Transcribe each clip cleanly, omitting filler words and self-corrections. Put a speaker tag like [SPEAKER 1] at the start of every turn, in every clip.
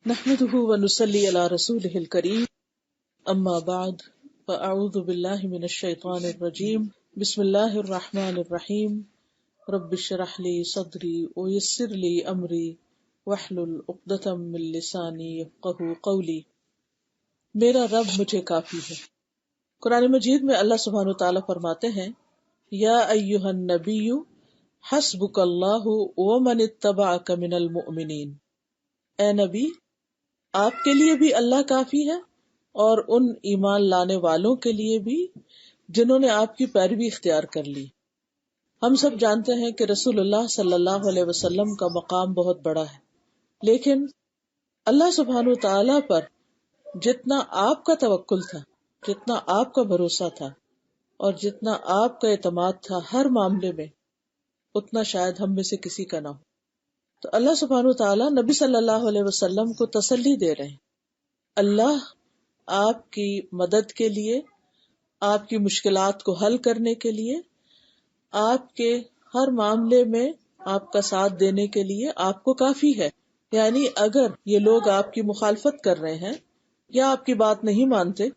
[SPEAKER 1] نحمده ونصلي على رسوله الكريم اما بعد فاعوذ بالله من الشيطان الرجيم بسم الله الرحمن الرحيم رب اشرح لي صدري ويسر لي امري واحلل عقدة من لساني يفقهوا قولي۔ میرا رب مجھے کافی ہے۔ قرآن مجید میں اللہ سبحانہ وتعالی فرماتے ہیں یا ایھا النبی حسبک اللہ ومن اتبعک من المؤمنین، اے نبی آپ کے لیے بھی اللہ کافی ہے اور ان ایمان لانے والوں کے لیے بھی جنہوں نے آپ کی پیروی اختیار کر لی۔ ہم سب جانتے ہیں کہ رسول اللہ صلی اللہ علیہ وسلم کا مقام بہت بڑا ہے، لیکن اللہ سبحانہ وتعالی پر جتنا آپ کا توکل تھا، جتنا آپ کا بھروسہ تھا اور جتنا آپ کا اعتماد تھا ہر معاملے میں، اتنا شاید ہم میں سے کسی کا نہ ہو۔ تو اللہ سبحانہ وتعالی نبی صلی اللہ علیہ وسلم کو تسلی دے رہے ہیں، اللہ آپ کی مدد کے لیے، آپ کی مشکلات کو حل کرنے کے لیے، آپ کے ہر معاملے میں آپ کا ساتھ دینے کے لیے آپ کو کافی ہے۔ یعنی اگر یہ لوگ آپ کی مخالفت کر رہے ہیں یا آپ کی بات نہیں مانتے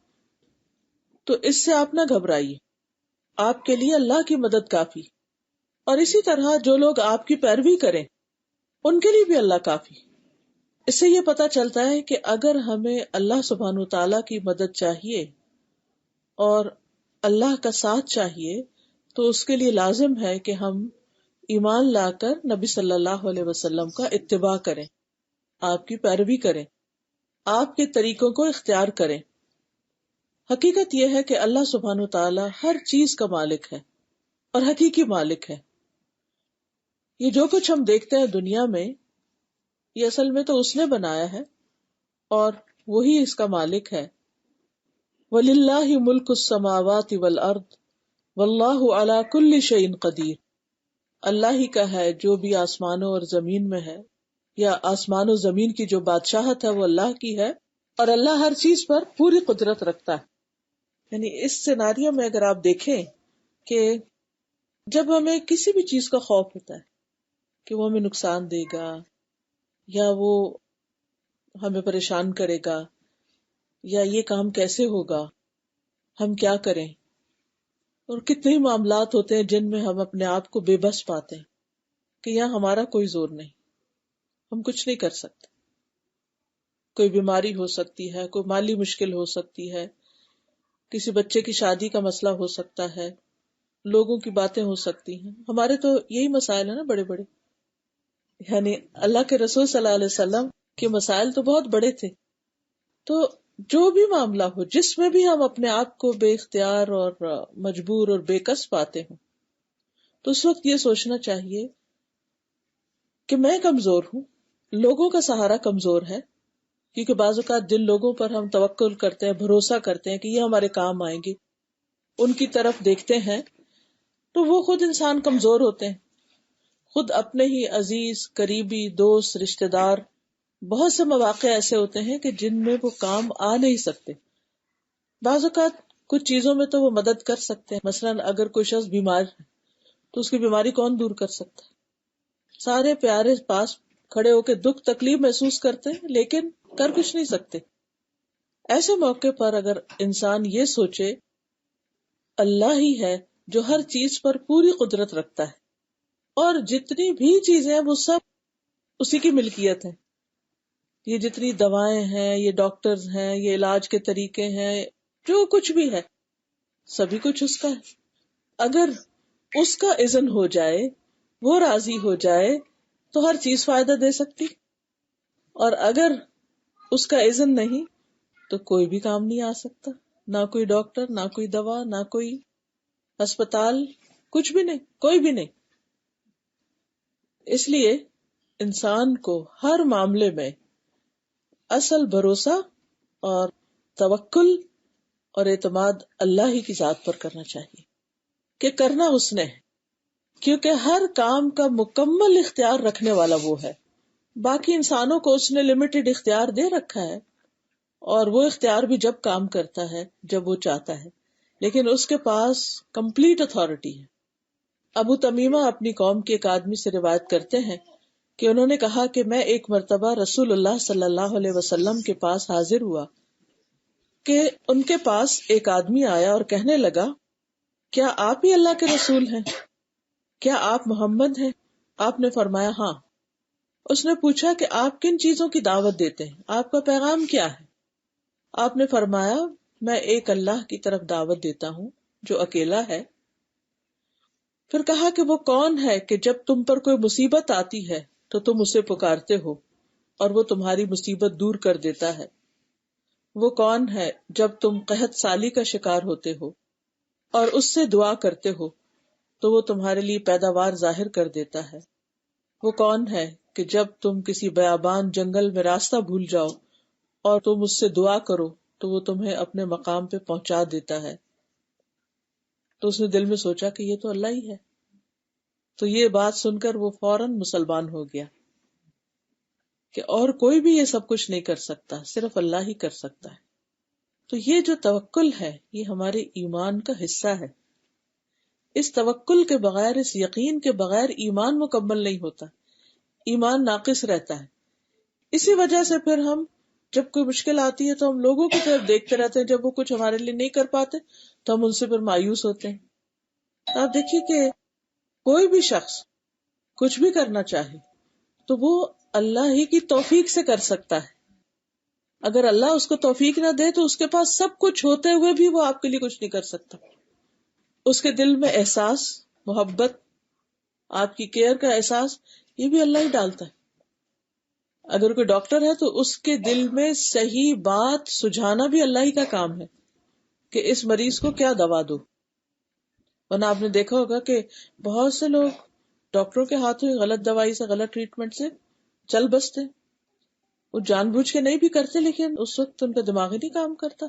[SPEAKER 1] تو اس سے آپ نہ گھبرائیے، آپ کے لیے اللہ کی مدد کافی۔ اور اسی طرح جو لوگ آپ کی پیروی کریں ان کے لیے بھی اللہ کافی۔ اس سے یہ پتہ چلتا ہے کہ اگر ہمیں اللہ سبحانہ وتعالیٰ کی مدد چاہیے اور اللہ کا ساتھ چاہیے تو اس کے لیے لازم ہے کہ ہم ایمان لا کر نبی صلی اللہ علیہ وسلم کا اتباع کریں، آپ کی پیروی کریں، آپ کے طریقوں کو اختیار کریں۔ حقیقت یہ ہے کہ اللہ سبحانہ وتعالیٰ ہر چیز کا مالک ہے اور حقیقی مالک ہے۔ یہ جو کچھ ہم دیکھتے ہیں دنیا میں، یہ اصل میں تو اس نے بنایا ہے اور وہی اس کا مالک ہے۔ وَلِلَّهِ مُلْكُ السَّمَاوَاتِ وَالْأَرْضِ وَاللَّهُ عَلَى كُلِّ شَيْءٍ قَدِيرٌ، اللہ ہی کا ہے جو بھی آسمانوں اور زمین میں ہے، یا آسمان و زمین کی جو بادشاہت ہے وہ اللہ کی ہے اور اللہ ہر چیز پر پوری قدرت رکھتا ہے۔ یعنی اس سیناریو میں اگر آپ دیکھیں کہ جب ہمیں کسی بھی چیز کا خوف ہوتا ہے کہ وہ ہمیں نقصان دے گا یا وہ ہمیں پریشان کرے گا یا یہ کام کیسے ہوگا، ہم کیا کریں، اور کتنے ہی معاملات ہوتے ہیں جن میں ہم اپنے آپ کو بے بس پاتے ہیں کہ یہاں ہمارا کوئی زور نہیں، ہم کچھ نہیں کر سکتے۔ کوئی بیماری ہو سکتی ہے، کوئی مالی مشکل ہو سکتی ہے، کسی بچے کی شادی کا مسئلہ ہو سکتا ہے، لوگوں کی باتیں ہو سکتی ہیں۔ ہمارے تو یہی مسائل ہیں نا بڑے بڑے، یعنی اللہ کے رسول صلی اللہ علیہ وسلم کے مسائل تو بہت بڑے تھے۔ تو جو بھی معاملہ ہو، جس میں بھی ہم اپنے آپ کو بے اختیار اور مجبور اور بے کس پاتے ہوں، تو اس وقت یہ سوچنا چاہیے کہ میں کمزور ہوں، لوگوں کا سہارا کمزور ہے، کیونکہ بعض اوقات جن لوگوں پر ہم توکل کرتے ہیں، بھروسہ کرتے ہیں کہ یہ ہمارے کام آئیں گے، ان کی طرف دیکھتے ہیں تو وہ خود انسان کمزور ہوتے ہیں۔ خود اپنے ہی عزیز، قریبی، دوست، رشتہ دار، بہت سے مواقع ایسے ہوتے ہیں کہ جن میں وہ کام آ نہیں سکتے۔ بعض اوقات کچھ چیزوں میں تو وہ مدد کر سکتے ہیں، مثلا اگر کوئی شخص بیمار ہے تو اس کی بیماری کون دور کر سکتا ہے؟ سارے پیارے پاس کھڑے ہو کے دکھ تکلیف محسوس کرتے ہیں لیکن کر کچھ نہیں سکتے۔ ایسے موقع پر اگر انسان یہ سوچے اللہ ہی ہے جو ہر چیز پر پوری قدرت رکھتا ہے اور جتنی بھی چیزیں ہیں وہ سب اسی کی ملکیت ہے، یہ جتنی دوائیں ہیں، یہ ڈاکٹرز ہیں، یہ علاج کے طریقے ہیں، جو کچھ بھی ہے سبھی کچھ اس کا ہے۔ اگر اس کا اذن ہو جائے، وہ راضی ہو جائے تو ہر چیز فائدہ دے سکتی، اور اگر اس کا اذن نہیں تو کوئی بھی کام نہیں آ سکتا، نہ کوئی ڈاکٹر، نہ کوئی دوا، نہ کوئی ہسپتال، کچھ بھی نہیں، کوئی بھی نہیں۔ اس لیے انسان کو ہر معاملے میں اصل بھروسہ اور توکل اور اعتماد اللہ ہی کی ذات پر کرنا چاہیے کہ کرنا اس نے ہے، کیونکہ ہر کام کا مکمل اختیار رکھنے والا وہ ہے۔ باقی انسانوں کو اس نے لمیٹڈ اختیار دے رکھا ہے اور وہ اختیار بھی جب کام کرتا ہے جب وہ چاہتا ہے، لیکن اس کے پاس کمپلیٹ اتھارٹی ہے۔ ابو تمیمہ اپنی قوم کے ایک آدمی سے روایت کرتے ہیں کہ انہوں نے کہا کہ میں ایک مرتبہ رسول اللہ صلی اللہ علیہ وسلم کے پاس حاضر ہوا کہ ان کے پاس ایک آدمی آیا اور کہنے لگا کیا آپ ہی اللہ کے رسول ہیں؟ کیا آپ محمد ہیں؟ آپ نے فرمایا ہاں۔ اس نے پوچھا کہ آپ کن چیزوں کی دعوت دیتے ہیں، آپ کا پیغام کیا ہے؟ آپ نے فرمایا میں ایک اللہ کی طرف دعوت دیتا ہوں جو اکیلا ہے۔ پھر کہا کہ وہ کون ہے کہ جب تم پر کوئی مصیبت آتی ہے تو تم اسے پکارتے ہو اور وہ تمہاری مصیبت دور کر دیتا ہے؟ وہ کون ہے جب تم قحط سالی کا شکار ہوتے ہو اور اس سے دعا کرتے ہو تو وہ تمہارے لیے پیداوار ظاہر کر دیتا ہے؟ وہ کون ہے کہ جب تم کسی بیابان جنگل میں راستہ بھول جاؤ اور تم اس سے دعا کرو تو وہ تمہیں اپنے مقام پہ پہنچا دیتا ہے؟ تو اس نے دل میں سوچا کہ یہ تو اللہ ہی ہے۔ تو یہ بات سن کر وہ فوراً مسلمان ہو گیا کہ اور کوئی بھی یہ سب کچھ نہیں کر سکتا، صرف اللہ ہی کر سکتا ہے۔ تو یہ جو توکل ہے یہ ہمارے ایمان کا حصہ ہے۔ اس توکل کے بغیر، اس یقین کے بغیر ایمان مکمل نہیں ہوتا، ایمان ناقص رہتا ہے۔ اسی وجہ سے پھر ہم جب کوئی مشکل آتی ہے تو ہم لوگوں کی طرف دیکھتے رہتے ہیں، جب وہ کچھ ہمارے لیے نہیں کر پاتے تو ہم ان سے پھر مایوس ہوتے ہیں۔ آپ دیکھیے کہ کوئی بھی شخص کچھ بھی کرنا چاہے تو وہ اللہ ہی کی توفیق سے کر سکتا ہے۔ اگر اللہ اس کو توفیق نہ دے تو اس کے پاس سب کچھ ہوتے ہوئے بھی وہ آپ کے لیے کچھ نہیں کر سکتا۔ اس کے دل میں احساس، محبت، آپ کی کیئر کا احساس، یہ بھی اللہ ہی ڈالتا ہے۔ اگر کوئی ڈاکٹر ہے تو اس کے دل میں صحیح بات سجھانا بھی اللہ ہی کا کام ہے کہ اس مریض کو کیا دوا دو۔ ورنہ آپ نے دیکھا ہوگا کہ بہت سے لوگ ڈاکٹروں کے ہاتھوں غلط دوائی سے، غلط ٹریٹمنٹ سے چل بستے، وہ جان بوجھ کے نہیں بھی کرتے لیکن اس وقت ان کا دماغ ہی نہیں کام کرتا۔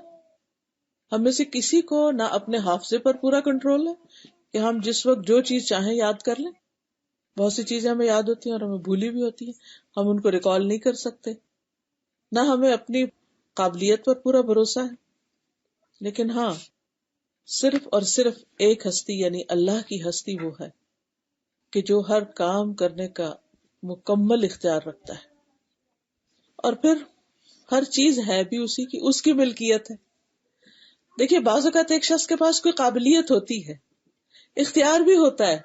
[SPEAKER 1] ہم میں سے کسی کو نہ اپنے حافظے پر پورا کنٹرول ہے کہ ہم جس وقت جو چیز چاہیں یاد کر لیں۔ بہت سی چیزیں ہمیں یاد ہوتی ہیں اور ہمیں بھولی بھی ہوتی ہیں، ہم ان کو ریکال نہیں کر سکتے۔ نہ ہمیں اپنی قابلیت پر پورا بھروسہ ہے، لیکن ہاں صرف اور صرف ایک ہستی یعنی اللہ کی ہستی وہ ہے کہ جو ہر کام کرنے کا مکمل اختیار رکھتا ہے، اور پھر ہر چیز ہے بھی اسی کی، اس کی ملکیت ہے۔ دیکھیے بعض اوقات ایک شخص کے پاس کوئی قابلیت ہوتی ہے، اختیار بھی ہوتا ہے،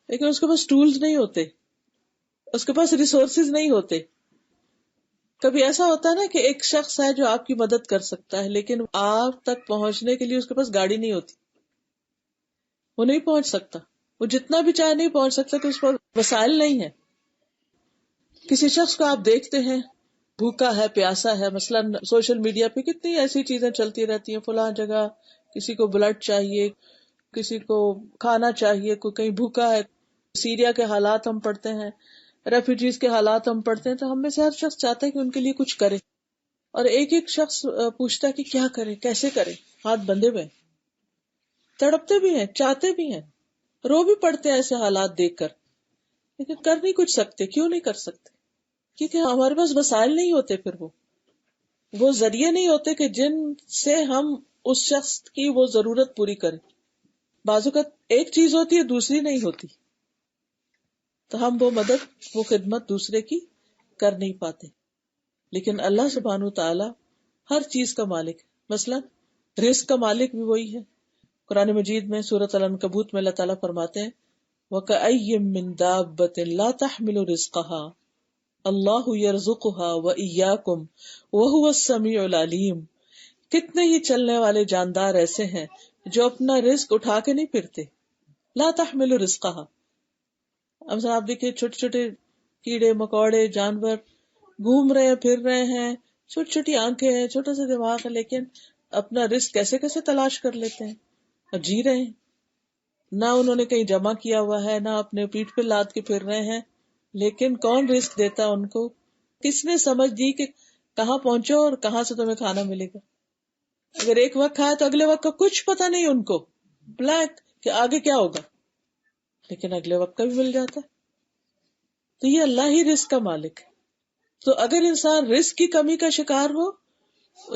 [SPEAKER 1] لیکن اس کے پاس ٹولز نہیں ہوتے، اس کے پاس ریسورسز نہیں ہوتے۔ کبھی ایسا ہوتا ہے نا کہ ایک شخص ہے جو آپ کی مدد کر سکتا ہے لیکن آپ تک پہنچنے کے لیے اس کے پاس گاڑی نہیں ہوتی، وہ نہیں پہنچ سکتا، وہ جتنا بھی چاہے نہیں پہنچ سکتا کہ اس پر وسائل نہیں ہے۔ کسی شخص کو آپ دیکھتے ہیں بھوکا ہے، پیاسا ہے، مثلا سوشل میڈیا پہ کتنی ایسی چیزیں چلتی رہتی ہیں، فلاں جگہ کسی کو بلڈ چاہیے، کسی کو کھانا چاہیے، کوئی کہیں بھوکا ہے۔ سیریا کے حالات ہم پڑھتے ہیں، ریفیوجیز کے حالات ہم پڑھتے ہیں، تو ہم میں سے ہر شخص چاہتا ہے کہ ان کے لیے کچھ کرے، اور ایک ایک شخص پوچھتا ہے کہ کیا کرے، کیسے کرے، ہاتھ بندھے ہوئے، تڑپتے بھی ہیں، چاہتے بھی ہیں، رو بھی پڑتے ہیں ایسے حالات دیکھ کر، لیکن کر نہیں کچھ سکتے۔ کیوں نہیں کر سکتے؟ کیونکہ ہمارے پاس وسائل نہیں ہوتے، پھر وہ ذریعے نہیں ہوتے کہ جن سے ہم اس شخص کی وہ ضرورت پوری کریں۔ بعض اوقات ایک چیز ہوتی ہے، دوسری نہیں ہوتی، تو ہم وہ مدد، وہ خدمت دوسرے کی کر نہیں پاتے۔ لیکن اللہ سبحانہ تعالی ہر چیز کا مالک ہے، مثلا رزق کا مالک بھی وہی ہے۔ قرآن مجید میں سورۃ العنکبوت میں اللہ تعالیٰ فرماتے ہیں وَكَأَيٍّ مِّن دَابَّةٍ لَا تَحْمِلُ رِزْقَهَا اللَّهُ يَرْزُقُهَا وَإِيَّاكُمْ وَهُوَ السَّمِيعُ الْعَلِيمُ۔ کتنے ہی چلنے والے جاندار ایسے ہیں جو اپنا رزق اٹھا کے نہیں پھرتے، لا تحمل رزقها۔ اب آپ دیکھیں چھوٹے چھوٹے کیڑے مکوڑے جانور گھوم رہے ہیں، پھر رہے ہیں، چھوٹی چھوٹی آنکھیں ہیں، چھوٹا سا دماغ ہے، لیکن اپنا رزق کیسے کیسے تلاش کر لیتے ہیں اور جی رہے ہیں۔ نہ انہوں نے کہیں جمع کیا ہوا ہے، نہ اپنے پیٹھ پہ لاد کے پھر رہے ہیں، لیکن کون رزق دیتا ان کو؟ کس نے سمجھ دی کہ کہاں پہنچو اور کہاں سے تمہیں کھانا ملے گا؟ اگر ایک وقت کھایا تو اگلے وقت کا کچھ پتا نہیں ان کو، بلینک کہ آگے کیا ہوگا، لیکن اگلے وقت کا بھی مل جاتا ہے۔ تو یہ اللہ ہی رزق کا مالک ہے۔ تو اگر انسان رزق کی کمی کا شکار ہو،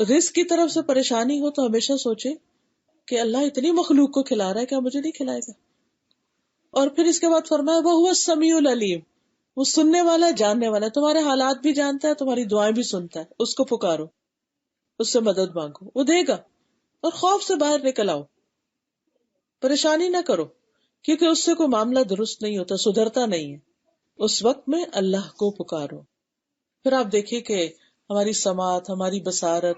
[SPEAKER 1] رزق کی طرف سے پریشانی ہو، تو ہمیشہ سوچے کہ اللہ اتنی مخلوق کو کھلا رہا ہے، کیا مجھے نہیں کھلائے گا؟ اور پھر اس کے بعد فرمایا وَهُوَ السَّمِيعُ الْعَلِيمُ، وہ سننے والا ہے، جاننے والا ہے، تمہارے حالات بھی جانتا ہے، تمہاری دعائیں بھی سنتا ہے. اس کو پکارو، اس سے مدد مانگو، وہ دے گا. اور خوف سے باہر نکل آؤ، پریشانی نہ کرو، کیونکہ اس سے کوئی معاملہ درست نہیں ہوتا، سدھرتا نہیں ہے. اس وقت میں اللہ کو پکارو. پھر آپ دیکھیے کہ ہماری سماعت، ہماری بصارت،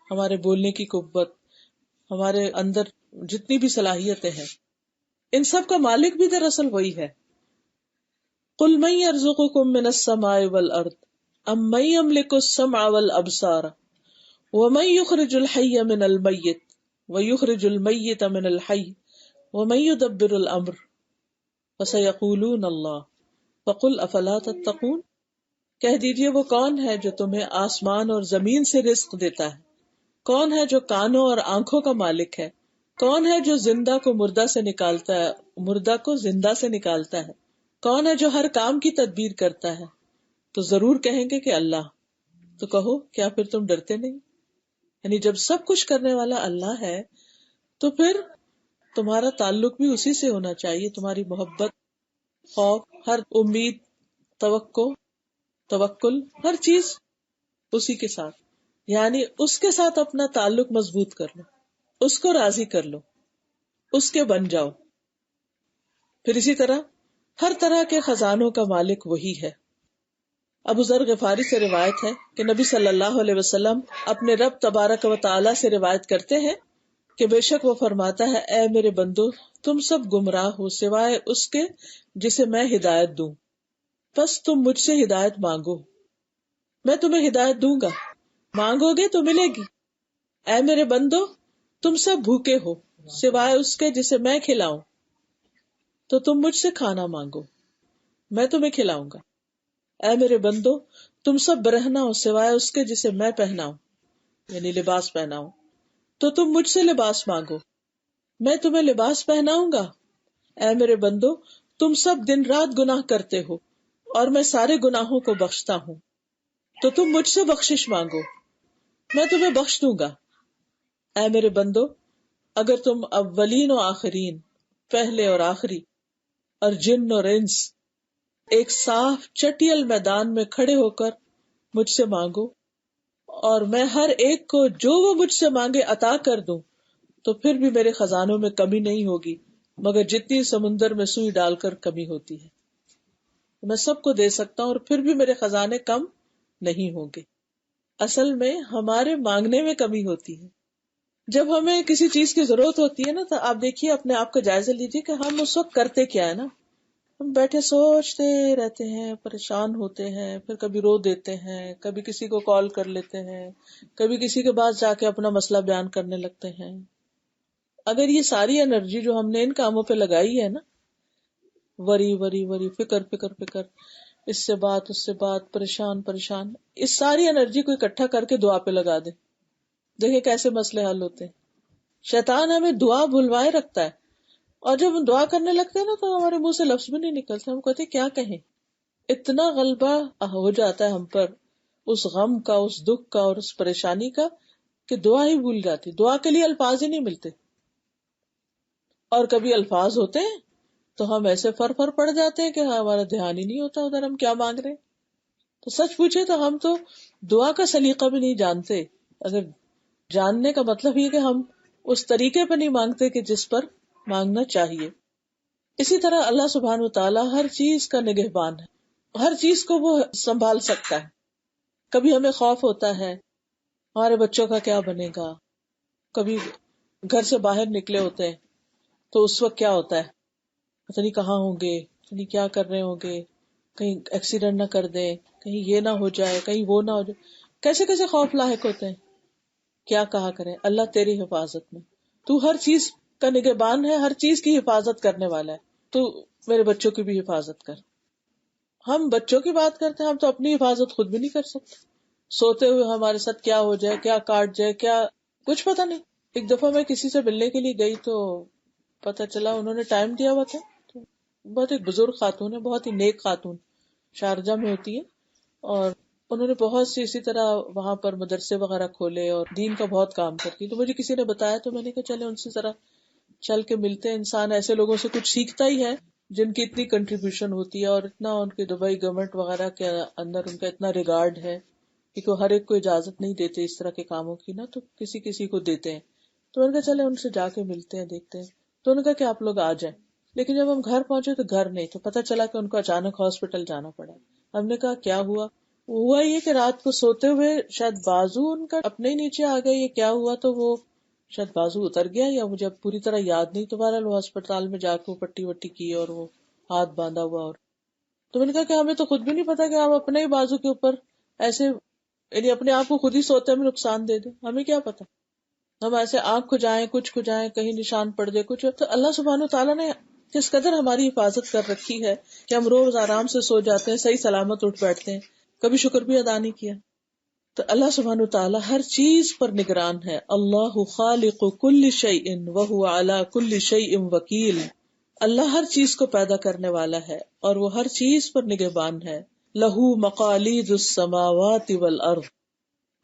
[SPEAKER 1] ہمارے بولنے کی قوت، ہمارے اندر جتنی بھی صلاحیتیں ہیں، ان سب کا مالک بھی دراصل وہی ہے. قل من يرزقكم من السماء والارض ام من يملك السمع والابصار ومن يخرج الحي من الميت ويخرج الميت من الحي ومن يدبر الامر فسيقولون الله فقل افلا تتقون. کہہ دیجئے وہ کون ہے جو تمہیں آسمان اور زمین سے رزق دیتا ہے، کون ہے جو کانوں اور آنکھوں کا مالک ہے، کون ہے جو زندہ کو مردہ سے نکالتا ہے، مردہ کو زندہ سے نکالتا ہے، کون ہے جو ہر کام کی تدبیر کرتا ہے. تو ضرور کہیں گے کہ اللہ. تو کہو کیا پھر تم ڈرتے نہیں؟ یعنی جب سب کچھ کرنے والا اللہ ہے تو پھر تمہارا تعلق بھی اسی سے ہونا چاہیے. تمہاری محبت، خوف، ہر امید، توقع، توکل، ہر چیز اسی کے ساتھ. یعنی اس کے ساتھ اپنا تعلق مضبوط کر لو، اس کو راضی کر لو، اس کے بن جاؤ. پھر اسی طرح ہر طرح کے خزانوں کا مالک وہی ہے. ابو ذر غفاری سے روایت ہے کہ نبی صلی اللہ علیہ وسلم اپنے رب تبارک و تعالی سے روایت کرتے ہیں کہ بے شک وہ فرماتا ہے، اے میرے بندو، تم سب گمراہ ہو سوائے اس کے جسے میں ہدایت دوں، بس تم مجھ سے ہدایت مانگو، میں تمہیں ہدایت دوں گا، مانگو گے تو ملے گی. اے میرے بندو، تم سب بھوکے ہو سوائے اس کے جسے میں کھلاؤں، تو تم مجھ سے کھانا مانگو، میں تمہیں کھلاؤں گا. اے میرے بندو، تم سب برہنہ ہو سوائے اس کے جسے میں پہناؤں، یعنی لباس پہناؤں، تو تم مجھ سے لباس مانگو، میں تمہیں لباس پہناؤں گا. اے میرے بندو، تم سب دن رات گناہ کرتے ہو اور میں سارے گناہوں کو بخشتا ہوں، تو تم مجھ سے بخشش مانگو، میں تمہیں بخش دوں گا. اے میرے بندو، اگر تم اولین و آخرین، پہلے اور آخری، اور جن اور انس ایک صاف چٹیل میدان میں کھڑے ہو کر مجھ سے مانگو اور میں ہر ایک کو جو وہ مجھ سے مانگے عطا کر دوں، تو پھر بھی میرے خزانوں میں کمی نہیں ہوگی مگر جتنی سمندر میں سوئی ڈال کر کمی ہوتی ہے. میں سب کو دے سکتا ہوں اور پھر بھی میرے خزانے کم نہیں ہوں گے. اصل میں ہمارے مانگنے میں کمی ہوتی ہے. جب ہمیں کسی چیز کی ضرورت ہوتی ہے نا، تو آپ دیکھیے اپنے آپ کا جائزہ لیجیے کہ ہم اس وقت کرتے کیا ہے نا. ہم بیٹھے سوچتے رہتے ہیں، پریشان ہوتے ہیں، پھر کبھی رو دیتے ہیں، کبھی کسی کو کال کر لیتے ہیں، کبھی کسی کے پاس جا کے اپنا مسئلہ بیان کرنے لگتے ہیں. اگر یہ ساری انرجی جو ہم نے ان کاموں پہ لگائی ہے نا، وری وری وری، فکر فکر فکر، اس سے بات اس سے بات، پریشان پریشان، اس ساری انرجی کو اکٹھا کر کے دعا پہ لگا دیں، دیکھیں کیسے مسئلے حل ہوتے ہیں. شیطان ہمیں دعا بھلوائے رکھتا ہے، اور جب ہم دعا کرنے لگتے ہیں نا تو ہمارے منہ سے لفظ بھی نہیں نکلتے، ہم کہتے کیا کہیں. اتنا غلبہ ہو جاتا ہے ہم پر اس غم کا، اس دکھ کا اور اس پریشانی کا کہ دعا ہی بھول جاتی، دعا کے لیے الفاظ ہی نہیں ملتے. اور کبھی الفاظ ہوتے ہیں تو ہم ایسے فر پڑ جاتے ہیں کہ ہمارا دھیان ہی نہیں ہوتا ادھر ہم کیا مانگ رہے ہیں. تو سچ پوچھے تو ہم تو دعا کا سلیقہ بھی نہیں جانتے. اگر جاننے کا مطلب یہ کہ ہم اس طریقے پہ نہیں مانگتے کہ جس پر مانگنا چاہیے. اسی طرح اللہ سبحانہ و تعالیٰ ہر چیز کا نگہبان ہے، ہر چیز کو وہ سنبھال سکتا ہے. کبھی ہمیں خوف ہوتا ہے ہمارے بچوں کا کیا بنے گا، کبھی گھر سے باہر نکلے ہوتے ہیں تو اس وقت کیا ہوتا ہے، پتہ نہیں کہاں ہوں گے، پتہ نہیں کیا کر رہے ہوں گے، کہیں ایکسیڈنٹ نہ کر دیں، کہیں یہ نہ ہو جائے، کہیں وہ نہ ہو جائے. کیسے کیسے خوف لاحق ہوتے ہیں. کیا کہا کریں، اللہ تیری حفاظت میں، تو ہر چیز کا نگہبان ہے، ہر چیز کی حفاظت کرنے والا ہے، تو میرے بچوں کی بھی حفاظت کر. ہم بچوں کی بات کرتے ہیں، ہم تو اپنی حفاظت خود بھی نہیں کر سکتے. سوتے ہوئے ہمارے ساتھ کیا ہو جائے، کیا کاٹ جائے، کیا کچھ پتہ نہیں. ایک دفعہ میں کسی سے ملنے کے لیے گئی تو پتہ چلا انہوں نے ٹائم دیا ہوا تھا. تو بہت ایک بزرگ خاتون ہے، بہت ہی نیک خاتون، شارجہ میں ہوتی ہے، اور انہوں نے بہت سی اسی طرح وہاں پر مدرسے وغیرہ کھولے اور دین کا بہت کام کرتی. تو مجھے کسی نے بتایا تو میں نے کہا چلے ان سے ذرا چل کے ملتے ہیں. انسان ایسے لوگوں سے کچھ سیکھتا ہی ہے جن کی اتنی کنٹریبیوشن ہوتی ہے اور اتنا ان کے دبئی گورنمنٹ وغیرہ کے اندر ان کا اتنا ریگارڈ ہے، کیونکہ وہ ہر ایک کو اجازت نہیں دیتے اس طرح کے کاموں کی نا، تو کسی کسی کو دیتے ہیں. تو ان کا چلے ان سے جا کے ملتے ہیں، دیکھتے ہیں. تو ان کا کہ آپ لوگ آ جائیں. لیکن جب ہم گھر پہنچے تو گھر نہیں، تو پتہ چلا کہ ان کو اچانک ہاسپٹل جانا پڑا. ہم نے کہا کیا ہوا؟ ہوا یہ کہ رات کو سوتے ہوئے شاید بازو ان کا اپنے ہی نیچے آ گیا، یہ کیا ہوا، تو وہ شاید بازو اتر گیا، یا مجھے اب پوری طرح یاد نہیں. تو بہرحال وہ ہسپتال میں جا کے پٹی وٹی کی اور وہ ہاتھ باندھا ہوا. اور تو میں نے کہا کہ ہمیں تو خود بھی نہیں پتا کہ ہم اپنے ہی بازو کے اوپر ایسے یعنی اپنے آپ کو خود ہی سوتے میں نقصان دے دیں، ہمیں کیا پتا. ہم ایسے آنکھ کھجائیں، کچھ کھجائیں، کہیں نشان پڑ جائے کچھ. تو اللہ سبحانہ وتعالیٰ نے کس قدر ہماری حفاظت کر رکھی ہے کہ ہم روز آرام سے سو جاتے ہیں، صحیح سلامت اٹھ بیٹھتے ہیں، کبھی شکر بھی ادا نہیں کیا. تو اللہ سبحانہ وتعالیٰ ہر چیز پر نگران ہے. اللہ خالق کل شیء وہو علی کل شیء وکیل. اللہ ہر چیز کو پیدا کرنے والا ہے اور وہ ہر چیز پر نگہبان ہے. لہو مقالید السماوات والارض.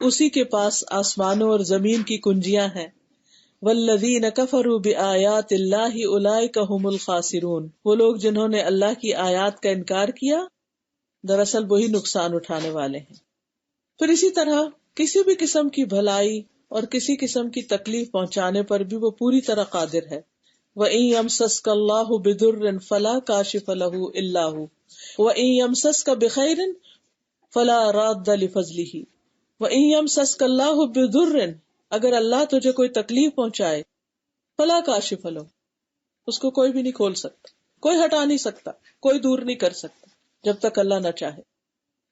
[SPEAKER 1] اسی کے پاس آسمانوں اور زمین کی کنجیاں ہیں. والذین کفروا بآیات اللہ اولئک هم الخاسرون. وہ لوگ جنہوں نے اللہ کی آیات کا انکار کیا دراصل وہی نقصان اٹھانے والے ہیں. پھر اسی طرح کسی بھی قسم کی بھلائی اور کسی قسم کی تکلیف پہنچانے پر بھی وہ پوری طرح قادر ہے. وَإِن يَمْسَسْكَ اللَّهُ بِضُرٍّ فَلَا كَاشِفَ لَهُ إِلَّا هُوَ وَإِن يَمْسَسْكَ بِخَيْرٍ فَلَا رَادَّ لِفَضْلِهِ وَإِن يَمْسَسْكَ اللَّهُ بِضُرٍّ. اگر اللہ تجھے کوئی تکلیف پہنچائے فَلَا كَاشِفَ لَهُ، اس کو کوئی بھی نہیں کھول سکتا، کوئی ہٹا نہیں سکتا، کوئی دور نہیں کر سکتا جب تک اللہ نہ چاہے.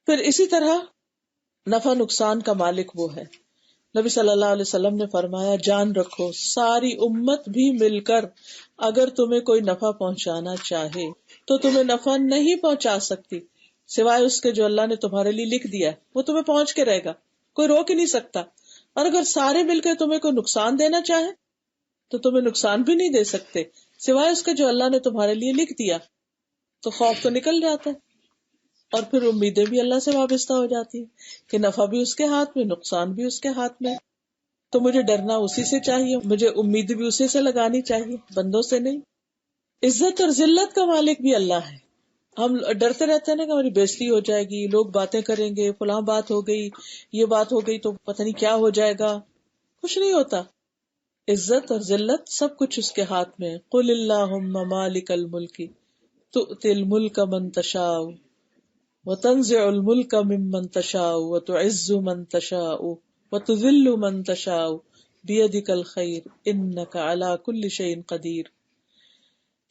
[SPEAKER 1] پھر اسی طرح نفع نقصان کا مالک وہ ہے. نبی صلی اللہ علیہ وسلم نے فرمایا جان رکھو ساری امت بھی مل کر اگر تمہیں کوئی نفع پہنچانا چاہے تو تمہیں نفع نہیں پہنچا سکتی سوائے اس کے جو اللہ نے تمہارے لیے لکھ دیا ہے، وہ تمہیں پہنچ کے رہے گا، کوئی روک ہی نہیں سکتا. اور اگر سارے مل کے تمہیں کوئی نقصان دینا چاہے تو تمہیں نقصان بھی نہیں دے سکتے سوائے اس کے جو اللہ نے تمہارے لیے لکھ دیا. تو خوف تو نکل جاتا ہے اور پھر امیدیں بھی اللہ سے وابستہ ہو جاتی ہیں کہ نفع بھی اس کے ہاتھ میں، نقصان بھی اس کے ہاتھ میں. تو مجھے ڈرنا اسی سے چاہیے، مجھے امید بھی اسی سے لگانی چاہیے، بندوں سے نہیں. عزت اور ذلت کا مالک بھی اللہ ہے. ہم ڈرتے رہتے ہیں نا کہ ہماری بےزتی ہو جائے گی، لوگ باتیں کریں گے، فلاں بات ہو گئی، یہ بات ہو گئی تو پتہ نہیں کیا ہو جائے گا. کچھ نہیں ہوتا. عزت اور ذلت سب کچھ اس کے ہاتھ میں. قل اللہم مالک الملک تؤتی الملک من تشاء وتنزع الملک ممن تشاء وتعز من تشاء وتذل من تشاء بیدک الخیر انک علی کل شیء قدیر.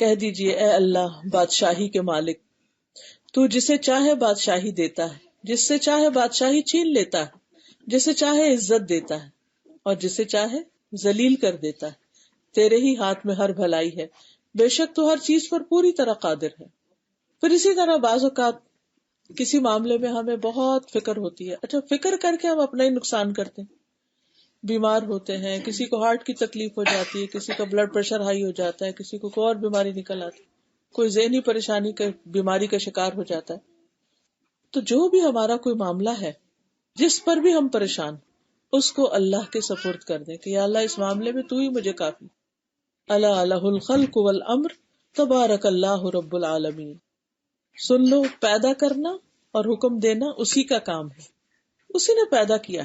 [SPEAKER 1] کہہ دیجئے اے اللہ بادشاہی کے مالک، تو جسے چاہے بادشاہی دیتا ہے، جس سے چاہے بادشاہی چھین لیتا ہے، جسے چاہے عزت دیتا ہے اور جسے چاہے ذلیل کر دیتا ہے. تیرے ہی ہاتھ میں ہر بھلائی ہے، بے شک تو ہر چیز پر پوری طرح قادر ہے. پھر اسی طرح بعض اوقات کسی معاملے میں ہمیں بہت فکر ہوتی ہے، اچھا فکر کر کے ہم اپنا ہی نقصان کرتے ہیں. بیمار ہوتے ہیں، کسی کو ہارٹ کی تکلیف ہو جاتی ہے، کسی کا بلڈ پریشر ہائی ہو جاتا ہے، کسی کو کوئی اور بیماری نکل آتی، کوئی ذہنی پریشانی کا بیماری کا شکار ہو جاتا ہے. تو جو بھی ہمارا کوئی معاملہ ہے جس پر بھی ہم پریشان، اس کو اللہ کے سپرد کر دیں کہ یا اللہ اس معاملے میں تو ہی مجھے کافی. الا لہ الخلق والامر تبارک اللہ رب العالمین. سن لو، پیدا کرنا اور حکم دینا اسی کا کام ہے، اسی نے پیدا کیا.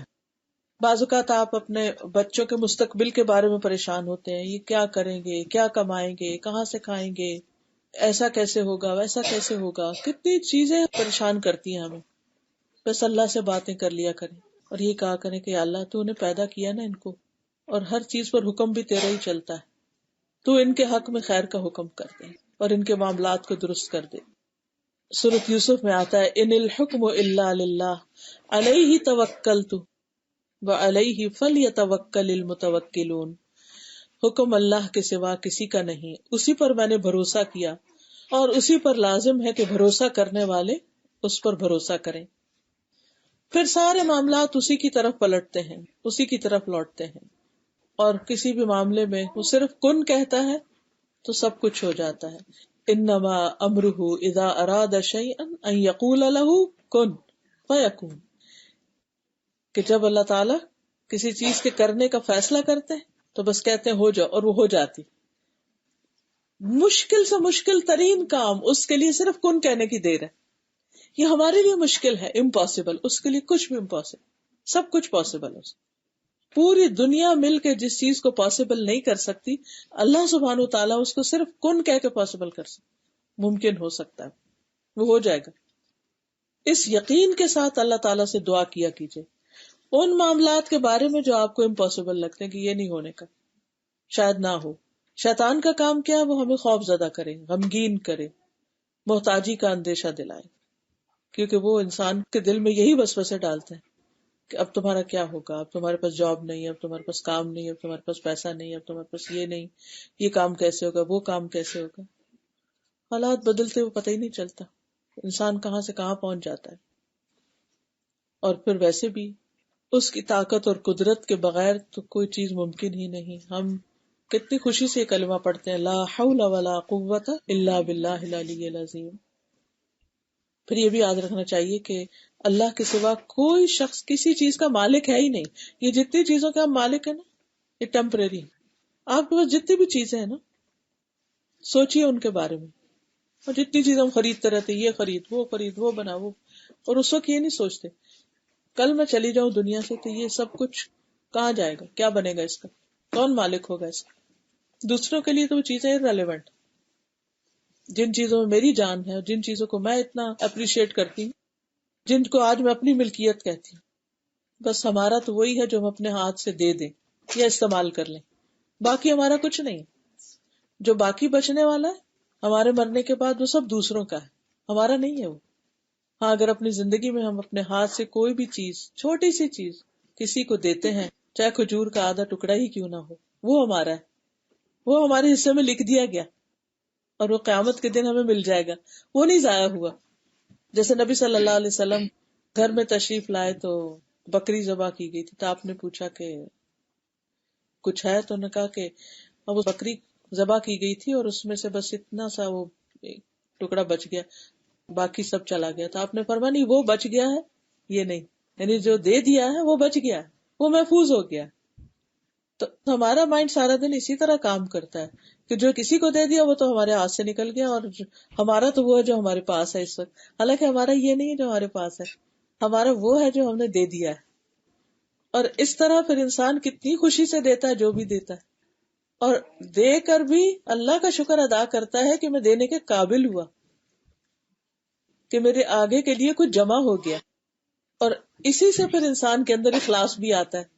[SPEAKER 1] بعض اوقات آپ اپنے بچوں کے مستقبل کے بارے میں پریشان ہوتے ہیں، یہ کیا کریں گے، کیا کمائیں گے، کہاں سے کھائیں گے، ایسا کیسے ہوگا، ویسا کیسے ہوگا. کتنی چیزیں پریشان کرتی ہیں ہمیں. بس اللہ سے باتیں کر لیا کریں اور یہ کہا کریں کہ اللہ تو نے پیدا کیا نا ان کو، اور ہر چیز پر حکم بھی تیرا ہی چلتا ہے، تو ان کے حق میں خیر کا حکم کر دے اور ان کے معاملات کو درست کر دے. سورۃ یوسف میں آتا ہے ان الحکم الا للہ علیہ توکلت وعلیہ فلیتوکل المتوکلون. حکم اللہ کے سوا کسی کا نہیں، اسی پر میں نے بھروسہ کیا اور اسی پر لازم ہے کہ بھروسہ کرنے والے اس پر بھروسہ کریں. پھر سارے معاملات اسی کی طرف پلٹتے ہیں، اسی کی طرف لوٹتے ہیں، اور کسی بھی معاملے میں وہ صرف کن کہتا ہے تو سب کچھ ہو جاتا ہے. انما امرہ اذا اراد شیئا ان یقول له کن فیکون. کہ جب اللہ تعالیٰ کسی چیز کے کرنے کا فیصلہ کرتے ہیں تو بس کہتے ہیں ہو جاؤ اور وہ ہو جاتی. مشکل سے مشکل ترین کام اس کے لیے صرف کن کہنے کی دیر ہے. یہ ہمارے لیے مشکل ہے، امپاسبل، اس کے لیے کچھ بھی امپاسبل، سب کچھ پاسبل ہے. پوری دنیا مل کے جس چیز کو پاسبل نہیں کر سکتی، اللہ سبحانہ وتعالیٰ اس کو صرف کن کہہ کے پاسبل کر سکتا، ممکن ہو سکتا ہے، وہ ہو جائے گا. اس یقین کے ساتھ اللہ تعالیٰ سے دعا کیا کیجئے ان معاملات کے بارے میں جو آپ کو امپاسبل لگتے ہیں کہ یہ نہیں ہونے کا، شاید نہ ہو. شیطان کا کام کیا ہے؟ وہ ہمیں خوف زدہ کرے، غمگین کرے، محتاجی کا اندیشہ دلائے، کیونکہ وہ انسان کے دل میں یہی وسوسے ڈالتے ہیں کہ اب تمہارا کیا ہوگا، اب تمہارے پاس جاب نہیں، اب تمہارے پاس کام نہیں، اب تمہارے پاس پیسہ نہیں، اب تمہارے پاس یہ نہیں، یہ کام کیسے ہوگا، وہ کام کیسے ہوگا. حالات بدلتے ہوئے پتہ ہی نہیں چلتا انسان کہاں سے کہاں پہنچ جاتا ہے. اور پھر ویسے بھی اس کی طاقت اور قدرت کے بغیر تو کوئی چیز ممکن ہی نہیں. ہم کتنی خوشی سے یہ کلمہ پڑھتے ہیں، لا حول ولا قوت الا باللہ العلی العظیم. پھر یہ بھی یاد رکھنا چاہیے کہ اللہ کے سوا کوئی شخص کسی چیز کا مالک ہے ہی نہیں. یہ جتنی چیزوں کے ہم مالک ہیں نا، یہ ٹیمپریری. آپ کے پاس جتنی بھی چیزیں ہیں نا، سوچیے ان کے بارے میں. اور جتنی چیز ہم خریدتے رہتے، یہ خرید، وہ بنا وہ، اور اس وقت یہ نہیں سوچتے کل میں چلی جاؤں دنیا سے تو یہ سب کچھ کہاں جائے گا، کیا بنے گا اس کا، کون مالک ہوگا اس کا. دوسروں کے لیے تو وہ چیزیں irrelevant. جن چیزوں میں میری جان ہے اور جن چیزوں کو میں اتنا اپریشیٹ کرتی ہوں، جن کو آج میں اپنی ملکیت کہتی ہوں، بس ہمارا تو وہی ہے جو ہم اپنے ہاتھ سے دے دیں یا استعمال کر لیں. باقی ہمارا کچھ نہیں. جو باقی بچنے والا ہے ہمارے مرنے کے بعد وہ سب دوسروں کا ہے، ہمارا نہیں ہے وہ. ہاں، اگر اپنی زندگی میں ہم اپنے ہاتھ سے کوئی بھی چیز، چھوٹی سی چیز کسی کو دیتے ہیں، چاہے کھجور کا آدھا ٹکڑا ہی کیوں نہ ہو، وہ ہمارا ہے، وہ ہمارے حصے میں لکھ دیا گیا اور وہ قیامت کے دن ہمیں مل جائے گا، وہ نہیں ضائع ہوا. جیسے نبی صلی اللہ علیہ وسلم گھر میں تشریف لائے تو بکری ذبح کی گئی تھی، تو آپ نے پوچھا کہ کچھ ہے، تو انہوں نے کہا کہ وہ بکری ذبح کی گئی تھی اور اس میں سے بس اتنا سا وہ ٹکڑا بچ گیا، باقی سب چلا گیا. تو آپ نے فرمایا نہیں، وہ بچ گیا ہے، یہ نہیں، یعنی جو دے دیا ہے وہ بچ گیا ہے، وہ محفوظ ہو گیا. تو ہمارا مائنڈ سارا دن اسی طرح کام کرتا ہے کہ جو کسی کو دے دیا وہ تو ہمارے ہاتھ سے نکل گیا، اور ہمارا تو وہ ہے جو ہمارے پاس ہے اس وقت. حالانکہ ہمارا یہ نہیں ہے جو ہمارے پاس ہے، ہمارا وہ ہے جو ہم نے دے دیا ہے. اور اس طرح پھر انسان کتنی خوشی سے دیتا ہے جو بھی دیتا ہے، اور دے کر بھی اللہ کا شکر ادا کرتا ہے کہ میں دینے کے قابل ہوا، کہ میرے آگے کے لیے کچھ جمع ہو گیا. اور اسی سے پھر انسان کے اندر اخلاص بھی آتا ہے.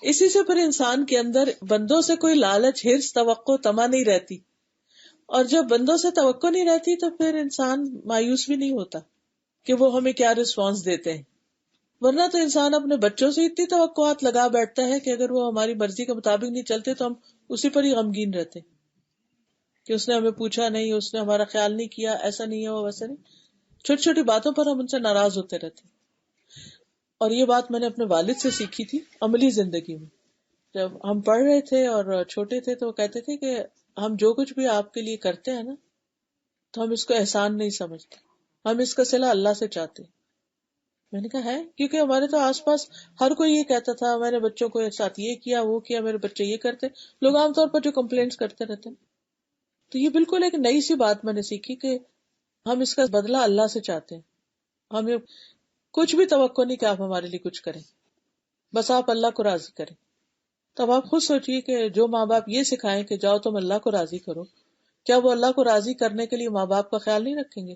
[SPEAKER 1] اسی سے پھر انسان کے اندر بندوں سے کوئی لالچ، ہرس، توقع، طمع نہیں رہتی. اور جب بندوں سے توقع نہیں رہتی تو پھر انسان مایوس بھی نہیں ہوتا کہ وہ ہمیں کیا رسپانس دیتے ہیں. ورنہ تو انسان اپنے بچوں سے اتنی توقعات لگا بیٹھتا ہے کہ اگر وہ ہماری مرضی کے مطابق نہیں چلتے تو ہم اسی پر ہی غمگین رہتے کہ اس نے ہمیں پوچھا نہیں، اس نے ہمارا خیال نہیں کیا، ایسا نہیں ہوا، ویسا نہیں. چھوٹی چھوٹی باتوں پر ہم ان سے ناراض ہوتے رہتے. اور یہ بات میں نے اپنے والد سے سیکھی تھی عملی زندگی میں. جب ہم پڑھ رہے تھے اور چھوٹے تھے تو وہ کہتے تھے کہ ہم جو کچھ بھی آپ کے لیے کرتے ہیں نا، تو ہم اس کو احسان نہیں سمجھتے، ہم اس کا صلہ اللہ سے چاہتے ہیں. میں نے کہا ہے، کیونکہ ہمارے تو آس پاس ہر کوئی یہ کہتا تھا میں نے بچوں کو ساتھ یہ کیا، وہ کیا، میرے بچے یہ کرتے. لوگ عام طور پر جو کمپلینٹس کرتے رہتے ہیں. تو یہ بالکل ایک نئی سی بات میں نے سیکھی کہ ہم اس کا بدلہ اللہ سے چاہتے ہیں. ہمیں کچھ بھی توقع نہیں کہ آپ ہمارے لیے کچھ کریں، بس آپ اللہ کو راضی کریں. تب آپ خود سوچئے کہ جو ماں باپ یہ سکھائیں کہ جاؤ تم اللہ کو راضی کرو، کیا وہ اللہ کو راضی کرنے کے لیے ماں باپ کا خیال نہیں رکھیں گے،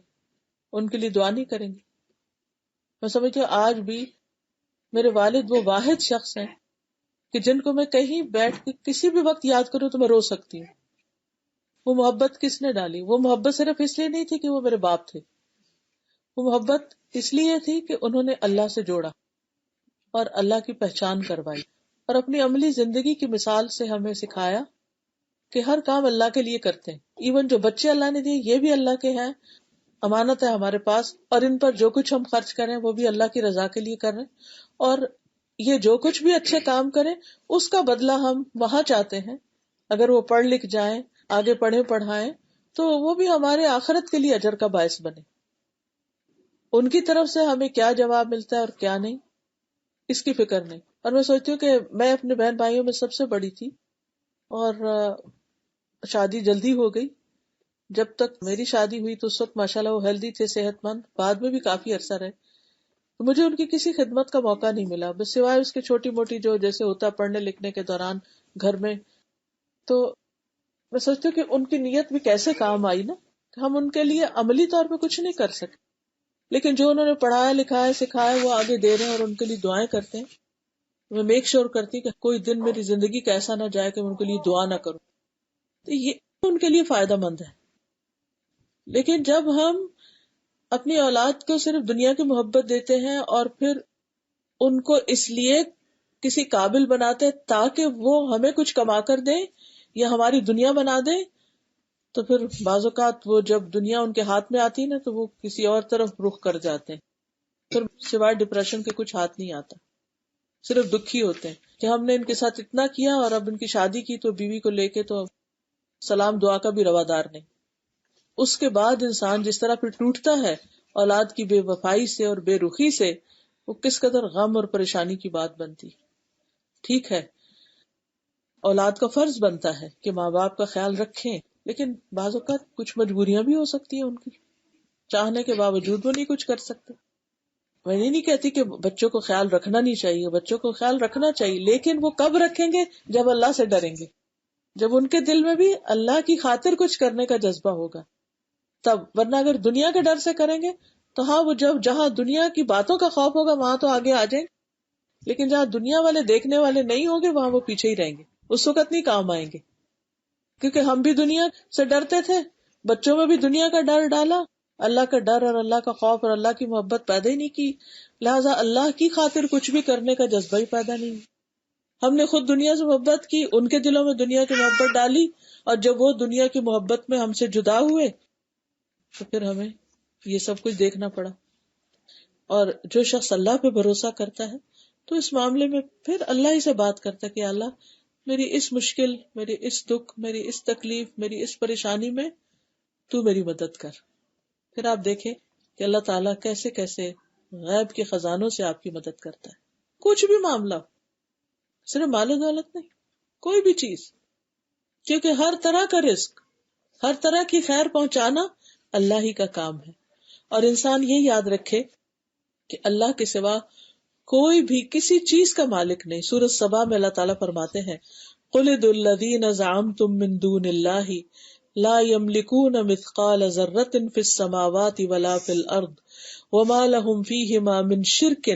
[SPEAKER 1] ان کے لیے دعا نہیں کریں گے؟ میں سمجھتی ہوں آج بھی میرے والد وہ واحد شخص ہیں کہ جن کو میں کہیں بیٹھ کے کسی بھی وقت یاد کروں تو میں رو سکتی ہوں. وہ محبت کس نے ڈالی؟ وہ محبت صرف اس لیے نہیں تھی کہ وہ میرے باپ تھے، وہ محبت اس لیے تھی کہ انہوں نے اللہ سے جوڑا اور اللہ کی پہچان کروائی، اور اپنی عملی زندگی کی مثال سے ہمیں سکھایا کہ ہر کام اللہ کے لیے کرتے ہیں. ایون جو بچے اللہ نے دیے یہ بھی اللہ کے ہیں، امانت ہے ہمارے پاس، اور ان پر جو کچھ ہم خرچ کریں وہ بھی اللہ کی رضا کے لیے کر رہے ہیں. اور یہ جو کچھ بھی اچھے کام کریں اس کا بدلہ ہم وہاں چاہتے ہیں. اگر وہ پڑھ لکھ جائیں، آگے پڑھیں پڑھائیں، تو وہ بھی ہمارے آخرت کے لیے اجر کا باعث بنے. ان کی طرف سے ہمیں کیا جواب ملتا ہے اور کیا نہیں، اس کی فکر نہیں. اور میں سوچتی ہوں کہ میں اپنے بہن بھائیوں میں سب سے بڑی تھی اور شادی جلدی ہو گئی جب تک میری شادی ہوئی تو اس وقت ماشاءاللہ وہ ہیلدی تھے، صحت مند، بعد میں بھی کافی عرصہ رہے، تو مجھے ان کی کسی خدمت کا موقع نہیں ملا، بس سوائے اس کے چھوٹی موٹی جو جیسے ہوتا پڑھنے لکھنے کے دوران گھر میں. تو میں سوچتی ہوں کہ ان کی نیت بھی کیسے کام آئی نا، کہ ہم ان کے لیے عملی طور پہ کچھ نہیں کر سکے، لیکن جو انہوں نے پڑھایا لکھایا سکھایا وہ آگے دے رہے ہیں اور ان کے لیے دعائیں کرتے ہیں. میں میک شور کرتی کہ کوئی دن میری زندگی کا ایسا نہ جائے کہ میں ان کے لیے دعا نہ کروں. تو یہ ان کے لیے فائدہ مند ہے. لیکن جب ہم اپنی اولاد کو صرف دنیا کی محبت دیتے ہیں اور پھر ان کو اس لیے کسی قابل بناتے تاکہ وہ ہمیں کچھ کما کر دیں یا ہماری دنیا بنا دیں، تو پھر بعض اوقات وہ جب دنیا ان کے ہاتھ میں آتی ہے نا تو وہ کسی اور طرف رخ کر جاتے ہیں. پھر سوائے ڈپریشن کے کچھ ہاتھ نہیں آتا، صرف دکھی ہوتے ہیں کہ ہم نے ان کے ساتھ اتنا کیا اور اب ان کی شادی کی تو بیوی کو لے کے تو سلام دعا کا بھی روادار نہیں. اس کے بعد انسان جس طرح پھر ٹوٹتا ہے اولاد کی بے وفائی سے اور بے رخی سے، وہ کس قدر غم اور پریشانی کی بات بنتی. ٹھیک ہے اولاد کا فرض بنتا ہے کہ ماں باپ کا خیال رکھیں، لیکن بعض اوقات کچھ مجبوریاں بھی ہو سکتی ہیں ان کی، چاہنے کے باوجود وہ نہیں کچھ کر سکتے. میں یہ نہیں کہتی کہ بچوں کو خیال رکھنا نہیں چاہیے، بچوں کو خیال رکھنا چاہیے، لیکن وہ کب رکھیں گے؟ جب اللہ سے ڈریں گے، جب ان کے دل میں بھی اللہ کی خاطر کچھ کرنے کا جذبہ ہوگا تب. ورنہ اگر دنیا کے ڈر سے کریں گے تو ہاں وہ جب جہاں دنیا کی باتوں کا خوف ہوگا وہاں تو آگے آ جائیں، لیکن جہاں دنیا والے دیکھنے والے نہیں ہوں گے وہاں وہ پیچھے ہی رہیں گے، اس وقت نہیں کام آئیں گے. کیونکہ ہم بھی دنیا سے ڈرتے تھے، بچوں میں بھی دنیا کا ڈر ڈالا، اللہ کا ڈر اور اللہ کا خوف اور اللہ کی محبت پیدا ہی نہیں کی، لہٰذا اللہ کی خاطر کچھ بھی کرنے کا جذبہ ہی پیدا نہیں. ہم نے خود دنیا سے محبت کی، ان کے دلوں میں دنیا کی محبت ڈالی، اور جب وہ دنیا کی محبت میں ہم سے جدا ہوئے تو پھر ہمیں یہ سب کچھ دیکھنا پڑا. اور جو شخص اللہ پہ بھروسہ کرتا ہے تو اس معاملے میں پھر اللہ ہی سے بات کرتا ہے کہ اللہ میری اس مشکل، میری اس دکھ، میری اس تکلیف، میری اس پریشانی میں تو میری مدد کر. پھر آپ دیکھیں کہ اللہ تعالیٰ کیسے کیسے غیب کے خزانوں سے آپ کی مدد کرتا ہے. کچھ بھی معاملہ ہو، صرف مال و دولت نہیں، کوئی بھی چیز، کیونکہ ہر طرح کا رزق، ہر طرح کی خیر پہنچانا اللہ ہی کا کام ہے. اور انسان یہ یاد رکھے کہ اللہ کے سوا کوئی بھی کسی چیز کا مالک نہیں. سورۃ سبا میں اللہ تعالیٰ فرماتے ہیں قُلِ ادْعُوا الَّذِينَ زَعَمْتُم مِّن دُونِ اللَّهِ لَا يَمْلِكُونَ مِثْقَالَ ذَرَّةٍ فِي السَّمَاوَاتِ وَلَا فِي الْأَرْضِ وَمَا لَهُمْ فِيهِمَا مِنْ شِرْكٍ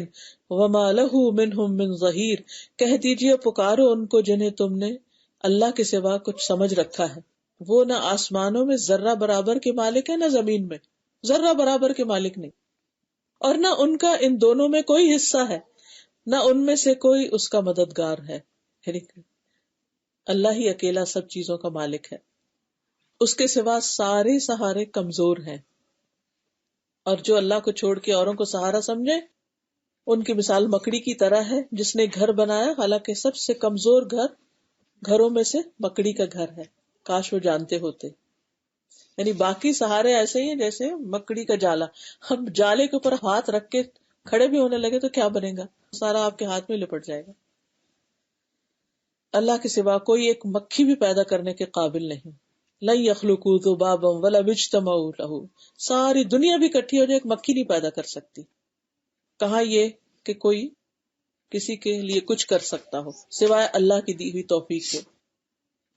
[SPEAKER 1] وَمَا لَهُ مِنْهُمْ مِنْ ظَهِيرٍ. کہہ دیجئے پکارو ان کو جنہیں تم نے اللہ کے سوا کچھ سمجھ رکھا ہے، وہ نہ آسمانوں میں ذرہ برابر کے مالک ہے نہ زمین میں ذرہ برابر کے مالک نہیں، اور نہ ان کا ان دونوں میں کوئی حصہ ہے، نہ ان میں سے کوئی اس کا مددگار ہے. اللہ ہی اکیلا سب چیزوں کا مالک ہے، اس کے سوا سارے سہارے کمزور ہیں. اور جو اللہ کو چھوڑ کے اوروں کو سہارا سمجھے ان کی مثال مکڑی کی طرح ہے جس نے گھر بنایا، حالانکہ سب سے کمزور گھروں میں سے مکڑی کا گھر ہے. کاش وہ جانتے ہوتے. یعنی باقی سہارے ایسے ہی ہیں جیسے مکڑی کا جالا. ہم جالے کے اوپر ہاتھ رکھ کے کھڑے بھی ہونے لگے تو کیا بنے گا؟ سارا آپ کے ہاتھ میں لپٹ جائے گا. اللہ کے سوا کوئی ایک مکھی بھی پیدا کرنے کے قابل نہیں. لن یخلقوا ذبابا ولو اجتمعوا لہ. ساری دنیا بھی اکٹھی ہو جائے ایک مکھی نہیں پیدا کر سکتی. کہاں یہ کہ کوئی کسی کے لیے کچھ کر سکتا ہو سوائے اللہ کی دی ہوئی توفیق کے.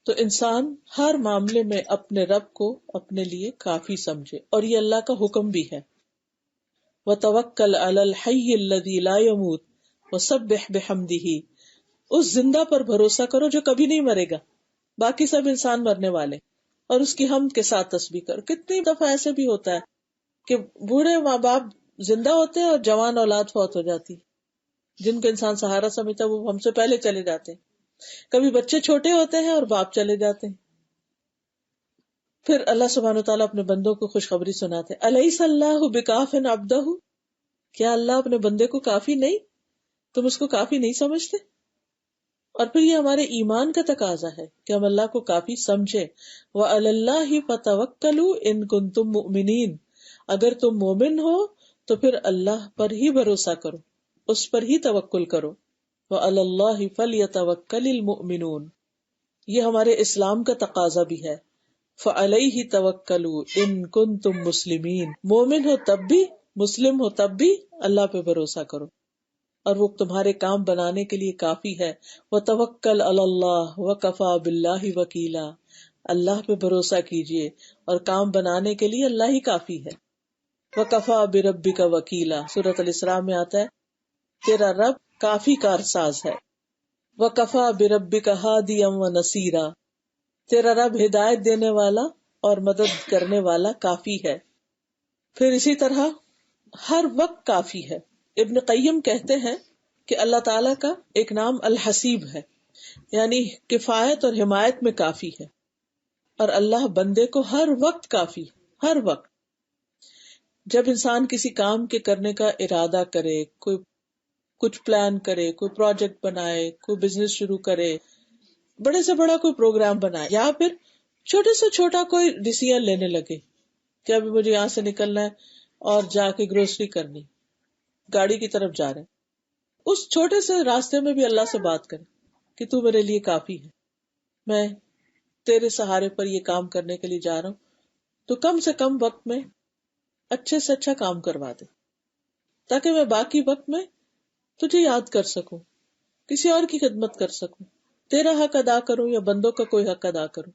[SPEAKER 1] تو انسان ہر معاملے میں اپنے رب کو اپنے لیے کافی سمجھے، اور یہ اللہ کا حکم بھی ہے. وَتَوَكَّلْ عَلَى الْحَيِّ الَّذِي لَا يَمُوتُ وَسَبِّحْ بِحَمْدِهِ. اس زندہ پر بھروسہ کرو جو کبھی نہیں مرے گا، باقی سب انسان مرنے والے، اور اس کی حمد کے ساتھ تسبیح کرو. کتنی دفعہ ایسے بھی ہوتا ہے کہ بوڑھے ماں باپ زندہ ہوتے ہیں اور جوان اولاد فوت ہو جاتی، جن کو انسان سہارا سمجھتا ہے وہ ہم سے پہلے چلے جاتے ہیں. کبھی بچے چھوٹے ہوتے ہیں اور باپ چلے جاتے ہیں. پھر اللہ سبحانہ وتعالیٰ اپنے بندوں کو خوشخبری سناتے ہیں الیس اللہ بکاف عبدہ. کیا اللہ اپنے بندے کو کافی نہیں؟ تم اس کو کافی نہیں سمجھتے؟ اور پھر یہ ہمارے ایمان کا تقاضا ہے کہ ہم اللہ کو کافی سمجھے. وَعَلَى اللَّهِ فَتَوَكَّلُوا إِن كُنتُم مُؤْمِنِينَ. اگر تم مومن ہو تو پھر اللہ پر ہی بھروسہ کرو، اس پر ہی توکل کرو. وَعَلَى اللَّهِ فَلْيَتَوَكَّلِ الْمُؤْمِنُونَ. یہ ہمارے اسلام کا تقاضا بھی ہے فعلیہ توکلوا ان کنتم مسلمین، مومن ہو تب بھی، مسلم ہو تب بھی اللہ پہ بھروسہ کرو، اور وہ تمہارے کام بنانے کے لیے کافی ہے. وتوکل علی اللہ وکفی باللہ وکیلا، اللہ پہ بھروسہ کیجئے اور کام بنانے کے لیے اللہ ہی کافی ہے. وکفی بربک وکیلا، سورۃ الاسراء میں آتا ہے تیرا رب کافی کارساز ہے. وکفی بربک ہادیا ونصیرا، تیرا رب ہدایت دینے والا اور مدد کرنے والا کافی ہے. پھر اسی طرح ہر وقت کافی ہے. ابن قیم کہتے ہیں کہ اللہ تعالیٰ کا ایک نام الحسیب ہے، یعنی کفایت اور حمایت میں کافی ہے، اور اللہ بندے کو ہر وقت کافی، ہر وقت. جب انسان کسی کام کے کرنے کا ارادہ کرے، کوئی کچھ پلان کرے، کوئی پروجیکٹ بنائے، کوئی بزنس شروع کرے، بڑے سے بڑا کوئی پروگرام بنائے، یا پھر چھوٹے سے چھوٹا کوئی ڈیسیژن لینے لگے کہ ابھی مجھے یہاں سے نکلنا ہے اور جا کے گروسری کرنی، گاڑی کی طرف جا رہے ہیں، اس چھوٹے سے راستے میں بھی اللہ سے بات کرے کہ تو میرے لیے کافی ہے، میں تیرے سہارے پر یہ کام کرنے کے لیے جا رہا ہوں، تو کم سے کم وقت میں اچھے سے اچھا کام کروا دے، تاکہ میں باقی وقت میں تجھے یاد کر سکوں، کسی اور کی خدمت کر سکوں، تیرا حق ادا کروں یا بندوں کا کوئی حق ادا کروں.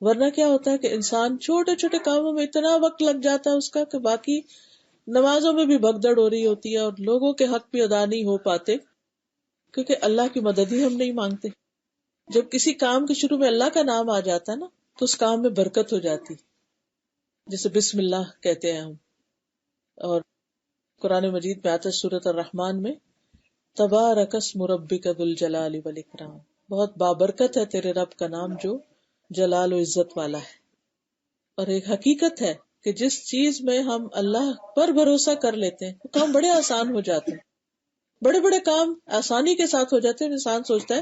[SPEAKER 1] ورنہ کیا ہوتا ہے کہ انسان چھوٹے چھوٹے کاموں میں اتنا وقت لگ جاتا ہے اس کا کہ باقی نمازوں میں بھی بھگدڑ ہو رہی ہوتی ہے اور لوگوں کے حق بھی ادا نہیں ہو پاتے، کیونکہ اللہ کی مدد ہی ہم نہیں مانگتے. جب کسی کام کے شروع میں اللہ کا نام آ جاتا ہے نا تو اس کام میں برکت ہو جاتی، جیسے بسم اللہ کہتے ہیں ہم. اور قرآن مجید میں آتا ہے سورۃ الرحمن میں تبارک اسم ربک ذو الجلال والاکرام، بہت بابرکت ہے تیرے رب کا نام جو جلال و عزت والا ہے. اور ایک حقیقت ہے کہ جس چیز میں ہم اللہ پر بھروسہ کر لیتے ہیں وہ کام بڑے آسان ہو جاتے ہیں، بڑے بڑے کام آسانی کے ساتھ ہو جاتے ہیں. انسان سوچتا ہے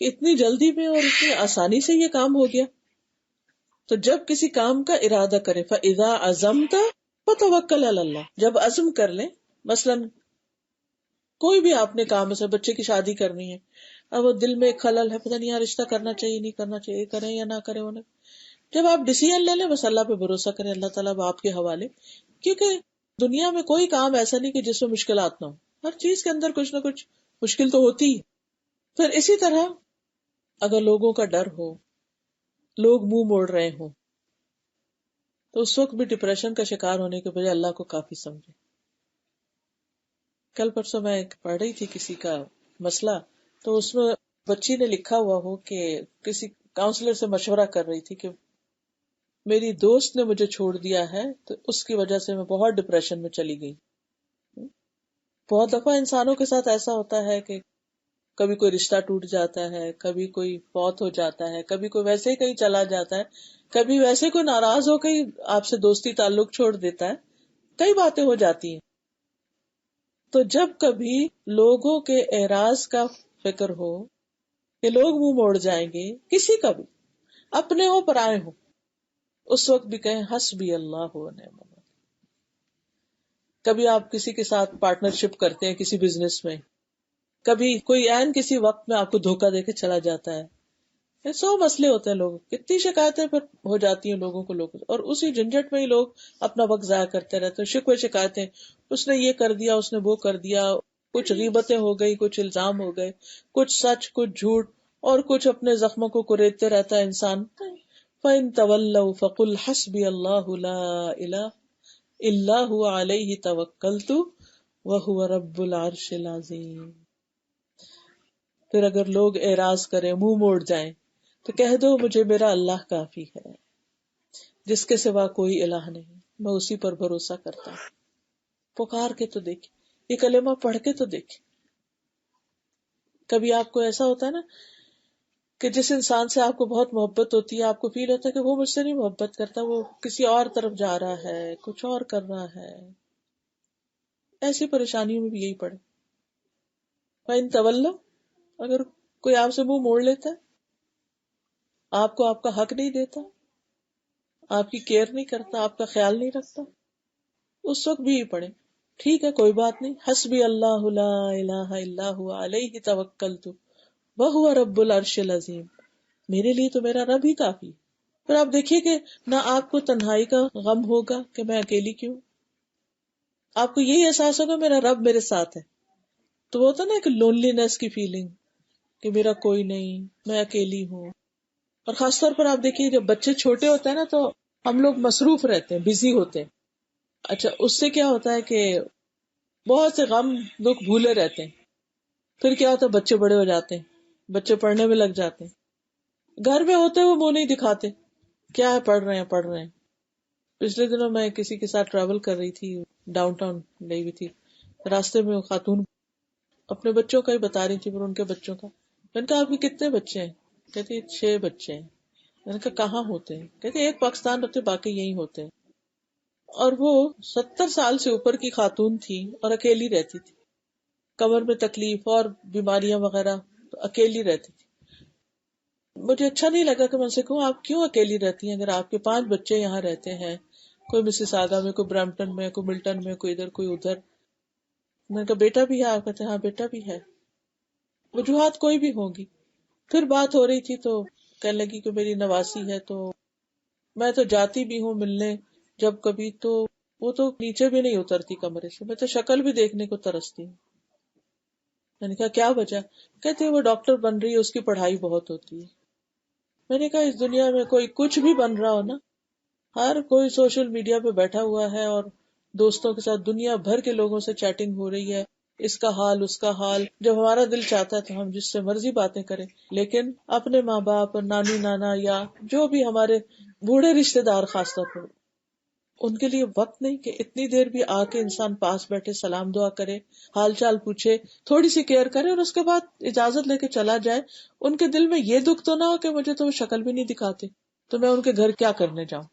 [SPEAKER 1] کہ اتنی جلدی میں اور اتنی آسانی سے یہ کام ہو گیا. تو جب کسی کام کا ارادہ کرے فَإِذَا عَزَمْتَ فَتَوَكَّلْ عَلَى اللَّهِ، جب عزم کر لیں، مثلاً کوئی بھی آپ نے کام ہے، بچے کی شادی کرنی ہے، اب وہ دل میں ایک خلل ہے، پتہ نہیں یار رشتہ کرنا چاہیے نہیں کرنا چاہیے، کریں یا نہ کریں انہیں، جب آپ ڈیسیژن لے لیں بس اللہ پہ بھروسہ کریں، اللہ تعالیٰ آپ کے حوالے. کیونکہ دنیا میں کوئی کام ایسا نہیں کہ جس میں مشکلات نہ ہو، ہر چیز کے اندر کچھ نہ کچھ مشکل تو ہوتی ہی. پھر اسی طرح اگر لوگوں کا ڈر ہو، لوگ منہ موڑ رہے ہوں، تو اس وقت بھی ڈپریشن کا شکار ہونے کے بجائے اللہ کو کافی سمجھے. کل پرسوں میں پڑھ رہی تھی کسی کا مسئلہ، تو اس میں بچی نے لکھا ہوا ہو کہ کسی کاؤنسلر سے مشورہ کر رہی تھی کہ میری دوست نے مجھے چھوڑ دیا ہے تو اس کی وجہ سے میں بہت ڈپریشن میں چلی گئی. بہت دفعہ انسانوں کے ساتھ ایسا ہوتا ہے کہ کبھی کوئی رشتہ ٹوٹ جاتا ہے، کبھی کوئی فوت ہو جاتا ہے، کبھی کوئی ویسے ہی کہیں چلا جاتا ہے، کبھی ویسے کوئی ناراض ہو کے آپ سے دوستی تعلق چھوڑ دیتا ہے، کئی باتیں ہو جاتی ہیں. تو جب کبھی لوگوں کے اعراض کا فکر ہو کہ لوگ منہ موڑ جائیں گے، کسی کا بھی، اپنے ہو پرائے ہو، اس وقت بھی کہیں حسبی اللہ و نعم الوکیل. کبھی آپ کسی کے ساتھ پارٹنرشپ کرتے ہیں کسی بزنس میں، کبھی کوئی عین کسی وقت میں آپ کو دھوکہ دے کے چلا جاتا ہے، یہ 100 مسئلے ہوتے ہیں لوگوں، کتنی شکایتیں پھر ہو جاتی ہیں لوگوں کو، اور اسی جھنجٹ میں ہی لوگ اپنا وقت ضائع کرتے رہتے ہیں. شکوے شکایتیں، اس نے یہ کر دیا، اس نے وہ کر دیا، کچھ غیبتیں ہو گئی، کچھ الزام ہو گئے، کچھ سچ کچھ جھوٹ، اور کچھ اپنے زخموں کو کریدتے رہتا ہے انسان. فَإِن تَوَلَّوْا فَقُلْ حَسْبِيَ اللَّهُ لَا إِلَٰهَ إِلَّا هُوَ عَلَيْهِ تَوَكَّلْتُ وَهُوَ رَبُّ الْعَرْشِ الْعَظِيمِ. پھر اگر لوگ اعراض کریں، منہ موڑ جائیں، تو کہہ دو مجھے میرا اللہ کافی ہے، جس کے سوا کوئی الہ نہیں، میں اسی پر بھروسہ کرتا ہوں. پکار کے تو دیکھ، یہ کلمہ پڑھ کے تو دیکھ. کبھی آپ کو ایسا ہوتا ہے نا کہ جس انسان سے آپ کو بہت محبت ہوتی ہے، آپ کو فیل ہوتا ہے کہ وہ مجھ سے نہیں محبت کرتا، وہ کسی اور طرف جا رہا ہے، کچھ اور کر رہا ہے. ایسی پریشانیوں میں بھی یہی پڑے. فَإِن تَوَلَّوْا، اگر کوئی آپ سے منہ موڑ لیتا ہے، آپ کو آپ کا حق نہیں دیتا، آپ کی کیئر نہیں کرتا، آپ کا خیال نہیں رکھتا، اس وقت بھی یہ پڑھیں ٹھیک ہے کوئی بات نہیں، حسبی اللہ لا الہ الا هو علیہ توکلت وہو رب العرش العظیم، میرے لیے تو میرا رب ہی کافی. پھر آپ دیکھیے کہ نہ آپ کو تنہائی کا غم ہوگا کہ میں اکیلی کیوں، آپ کو یہی احساس ہوگا میرا رب میرے ساتھ ہے. تو وہ ہوتا نا ایک لونلینس کی فیلنگ کہ میرا کوئی نہیں، میں اکیلی ہوں. اور خاص طور پر آپ دیکھیے جب بچے چھوٹے ہوتے ہیں نا تو ہم لوگ مصروف رہتے ہیں، بزی ہوتے ہیں. اچھا اس سے کیا ہوتا ہے کہ بہت سے غم لوگ بھولے رہتے ہیں. پھر کیا ہوتا ہے بچے بڑے ہو جاتے ہیں، بچے پڑھنے میں لگ جاتے ہیں، گھر میں ہوتے وہ منہ نہیں دکھاتے، کیا ہے پڑھ رہے ہیں پڑھ رہے ہیں. پچھلے دنوں میں کسی کے ساتھ ٹریول کر رہی تھی، ڈاؤن ٹاؤن گئی ہوئی تھی، راستے میں وہ خاتون اپنے بچوں کا ہی بتا رہی تھی پر ان کے بچوں کا. میں نے کہا آپ کے کتنے بچے ہیں؟ کہتی 6 بچے ہیں. میں نے کہا کہاں ہوتے ہیں؟ کہتے ایک پاکستان ہوتے باقی یہی ہوتے ہیں. اور وہ 70 سال سے اوپر کی خاتون تھی اور اکیلی رہتی تھی، کمر میں تکلیف اور بیماریاں وغیرہ، تو اکیلی رہتی تھی. مجھے اچھا نہیں لگا کہ میں سے کہوں آپ کیوں اکیلی رہتی ہیں اگر آپ کے 5 بچے یہاں رہتے ہیں، کوئی مسز آگا میں، کوئی برمپٹن میں، کوئی ملٹن میں، کوئی ادھر کوئی ادھر. میں نے کہا بیٹا بھی ہے؟ آپ کہتے ہیں ہاں بیٹا بھی ہے. وجوہات کوئی بھی ہوگی. پھر بات ہو رہی تھی تو کہنے لگی کہ میری نواسی ہے تو میں تو جاتی بھی ہوں ملنے جب کبھی، تو وہ تو نیچے بھی نہیں اترتی کمرے سے، میں تو شکل بھی دیکھنے کو ترستی ہوں. میں نے کہا کیا وجہ؟ کہتے وہ ڈاکٹر بن رہی ہے، اس کی پڑھائی بہت ہوتی ہے. میں نے کہا اس دنیا میں کوئی کچھ بھی بن رہا ہو نا، ہر کوئی سوشل میڈیا پہ بیٹھا ہوا ہے اور دوستوں کے ساتھ دنیا بھر کے لوگوں سے چیٹنگ ہو رہی ہے، اس کا حال اس کا حال. جب ہمارا دل چاہتا ہے تو ہم جس سے مرضی باتیں کریں، لیکن اپنے ماں باپ اور نانی نانا یا جو بھی ہمارے بوڑھے رشتے دار خاص طور پر، ان کے لیے وقت نہیں کہ اتنی دیر بھی آ کے انسان پاس بیٹھے، سلام دعا کرے، حال چال پوچھے، تھوڑی سی کیئر کرے اور اس کے بعد اجازت لے کے چلا جائے. ان کے دل میں یہ دکھ تو نہ ہو کہ مجھے تو وہ شکل بھی نہیں دکھاتے تو میں ان کے گھر کیا کرنے جاؤں.